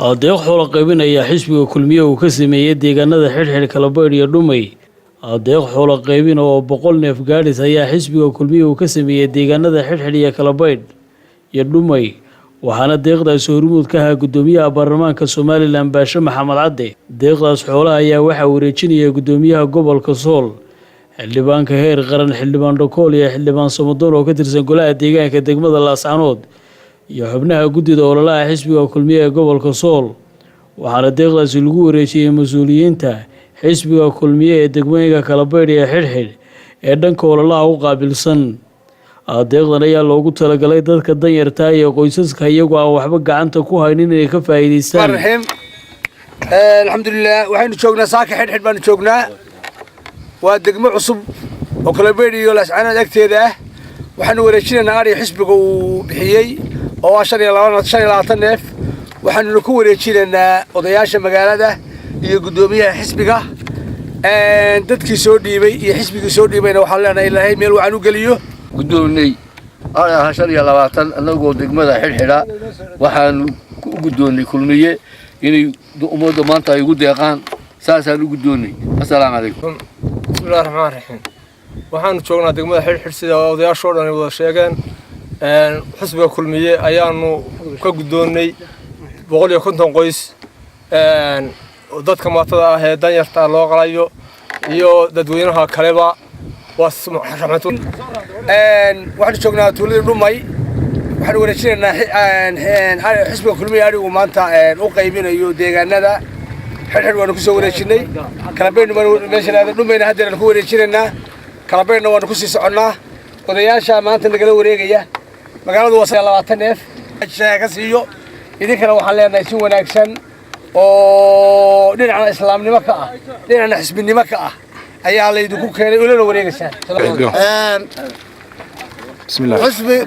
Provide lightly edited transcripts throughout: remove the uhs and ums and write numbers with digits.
deeq xoolo qaybinaya xisbiga kulmiye uu ka sameeyay deegaanada xirxir kala baydh iyo dhumay deeq xoolo qaybin oo 100 neef gaadhis ayaa xisbiga kulmiye uu ka sameeyay deegaanada xirxir iyo kala baydh iyo dhumay waxaana deeqdaas hormuud ka ahaa gudoomiyaha baarlamaanka Soomaaliland Baashe Maxamed Cadde deeqdaas xoolaha ayaa waxa uu wareejinayay gudoomiyaha gobolka Sool xildhibaanka heer qaran xildhibaan Dokool iyo xildhibaan Samadoon oo ka tirsan golaha deegaanka degmada Laascaanood iyo xubnaha guddida ololaha xisbiga kulmiye ee gobolka Sool waxaana deeqdaasi lagu wareejiyay mas'uuliyiinta xisbiga kulmiye ee degmooyinka kala baydh iyo xirxir ee dhanka ololaha u qaabilsan deeqdan ayaa loogu talagalay dadka danyarta iyo qoysaska iyagoo aan waxba gacanta ku haynin inay ka faa'iideystaan alxamdulillah waxaynu joognaa saaka xirxir baanu joognaa waa degmo cusub oo kala baydh iyo Laascaanood agteeda ah waxaanu wareejinaynaa ari xisbiga uu bixiyay oo 25 neef waxaanu ku wareejinaynaa odayaasha magaalada iyo gudoomiyaha xisbiga dadkii soo dhiibay iyo xisbigii soo dhiibayna waxaan leenahay ilaahay meel waxaan u geliyo gudoomiyay ari 25 anagoo degmada xirxira waxaan ku gudoonay kulmiye inay ummadda maanta ay ugu deeqaan saasaan u gudoonay assalaamu calaykum bismillaahir rahmaanir rahiim waxaanu joognaa degmada xirxir sida odayaasha oo dhan ay wada sheegeen xisbiga kulmiye ayaanu ka gudoonay 150 qoys dadka maatada ah ee danyarta loo qalayo iyo dadweynaha kaleba waxaanu joognaa tuulada dhumay waxaanu wareejinaynaa xisbiga kulmiye arigu maanta u qaybinayo deegaanada xirxir waanu kusoo wareejinay kala baydhna meesha dhumayna haddeeraan ku wareejinaynaa kala baydhna waanu kusii soconnaa odayaasha maanta nagala wareegaya magaaladu waa 20 neef ka siiyo idinkana waxaan leenahay si wanaagsan oo dhinacna islaamnimo ka ah dhinacna xisbinimo ka ah ayaa la idinku keenay ulana wareegaysaan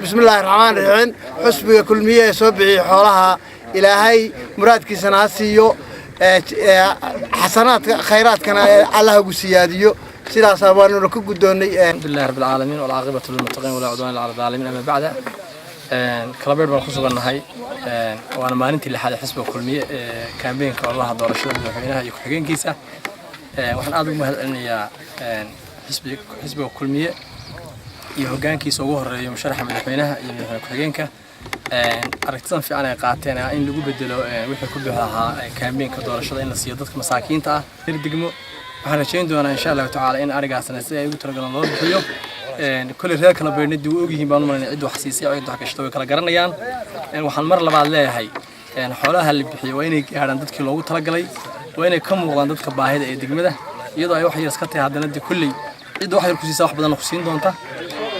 bismillaahir rahmaanir rahiim xisbiga kulmiye soo bixiyay xoolaha ilaahay muraadkiisana ha siiyo حسنات خيرات كان الله وسياديو سيدا صابانو لك قدوني الحمد لله رب العالمين والعاقبة للمتقين ولا عدوان على الظالمين أما بعد كلابير بان خصوصا نهاي وانا مالنتي اللي حدا حسب كلمية كان بين الله دور الشغل وحينها يكون كيسة وحنا أدو مهل أن يا حسب كلمية يهجان كيس وجهر يمشرح من حينها يكون كا aragtidan fiican ay qaateen in lagu bedelo wixii ku bixaha kaambeynka doorashada in la siiyo dadka masaakiinta ah degmo waxaan rajayn doonaa insha Allah taala in arigaasna si ay ugu talagalaan loo bixiyo kulli reer kala beernid uu ogyihiin baan u maleynaa cid wax siisay cid wax ka shaqo kala garanayaan waxaan mar labaad leeyahay xoolaha la bixiyo waa inay gaaraan dadkii loogu talagalay waa inay ka muuqdaan dadka baahida ee degmada iyadoo ay wax yar iska tahay haddana kulli cid wax yar ku siisa wax badan ku siin doonta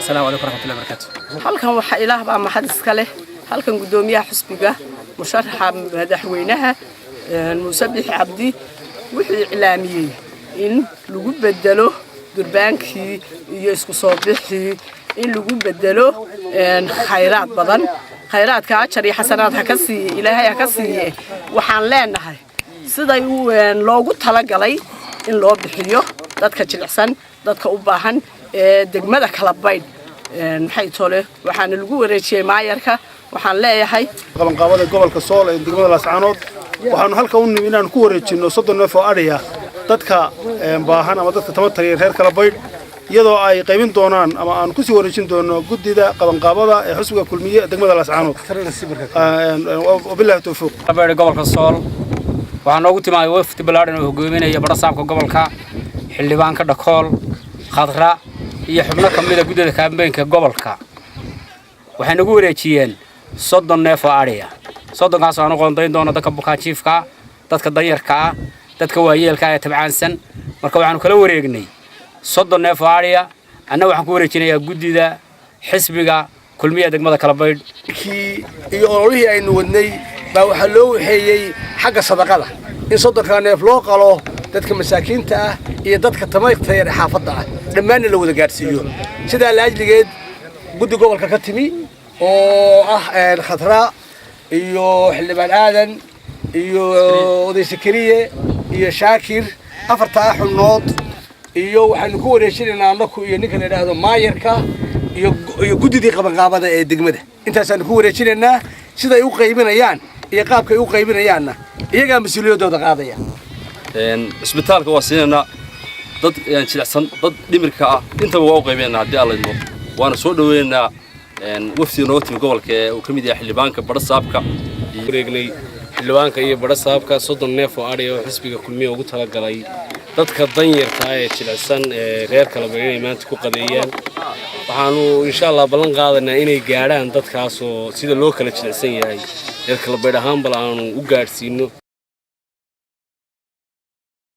السلام عليكم ورحمة الله وبركاته. halkan waxa ilaah baa mahad iska leh halkan gudoomiyaha xisbiga musharaxa madaxweynaha Musabbix Cabdi wixii ilaamiyay in lagu bedelo durbaankii iyo isku soo bixii in lagu bedelo khayraad badan khayraadka ajar iyo xasanaad ha ka sii ilaahay ha ka sii waxaan leenahay siday loogu talagalay in loo bixiyo dadka jilicsan dadka u baahan degmada kala baydh maxay tole waxaan lagu wareejiyay maayarka waxaan leeyahay qabanqaabada gobolka Sool ee degmada Laascaanood waxaanu halka u nimid inaan ku wareejino 30 neef oo ariya dadka baahan ama dadka tamarta reer kala baydh iyadoo ay qaybin doonaan ama aan ku sii wareejin doono guddida qabanqaabada ee xisbiga kulmiye degmada Laascaanood wabillahi tawfiiq baydh gobolka Sool waxaan ugu timaay wafdi balaaran oo hogaaminaya barasaabka gobolka xildhibaanka Dokool khadra iyo xubno kamid ah guddida kaambeynka gobolka waxay nagu wareejiyeen 30 neef oo ariya 30 kaas oo qoondayn doona dadka bukaanjiifka dadka danyarka dadka waayeelka ee tabcaansan marka waxaanu kala wareegnay 30 neef oo ariya anna waxaan ku wareejinayaa guddida xisbiga kulmiye degmada kala baydh iyo ololihii aynu wadnay baa waxa loo waxeeyay xagga sadaqada in 30 neef loo qalo dadka masaakiinta ah iyo dadka tamarta yar xaafadda ah dhammaan la wada gaarsiiyo sida la ajligeed guddi gobolka ka timi oo ah khadra iyo xildhibaan aadan iyo oday sakariye iyo shaakir afarta xubnood iyo waxaanu ku wareejinaynaa annagu iyo ninka la yiraahdo maayarka iyo guddidii qabanqaabada ee degmada intaasaan ku wareejinaynaa sida ay u qaybinayaan iyo qaabka ay u qaybinayaanna iyagaa mas-uuliyaddooda qaadaya isbitaalka waa siinayna dad jilicsan dad dhimirka ah intaba waa u qaybinaynaa haddii alla idmo waana soo dhaweynaynaa wafdiga nooga timi gobolka ee uu ka mid yahay xildhibaanka badhasaabka wareegnay xildhibaanka iyo badhasaabka 30 neef oo adhi oo xisbiga kulmiye ugu talagalay dadka danyarta ah ee jilicsan ee reer Kalabaydh inay maanta ku qadeeyaan waxaanu insha Allah ballan qaadanaynaa inay gaaraan dadkaas oo sida loo kala jilicsan yahay reer Kalabaydh ahaan bal aanu u gaarsiino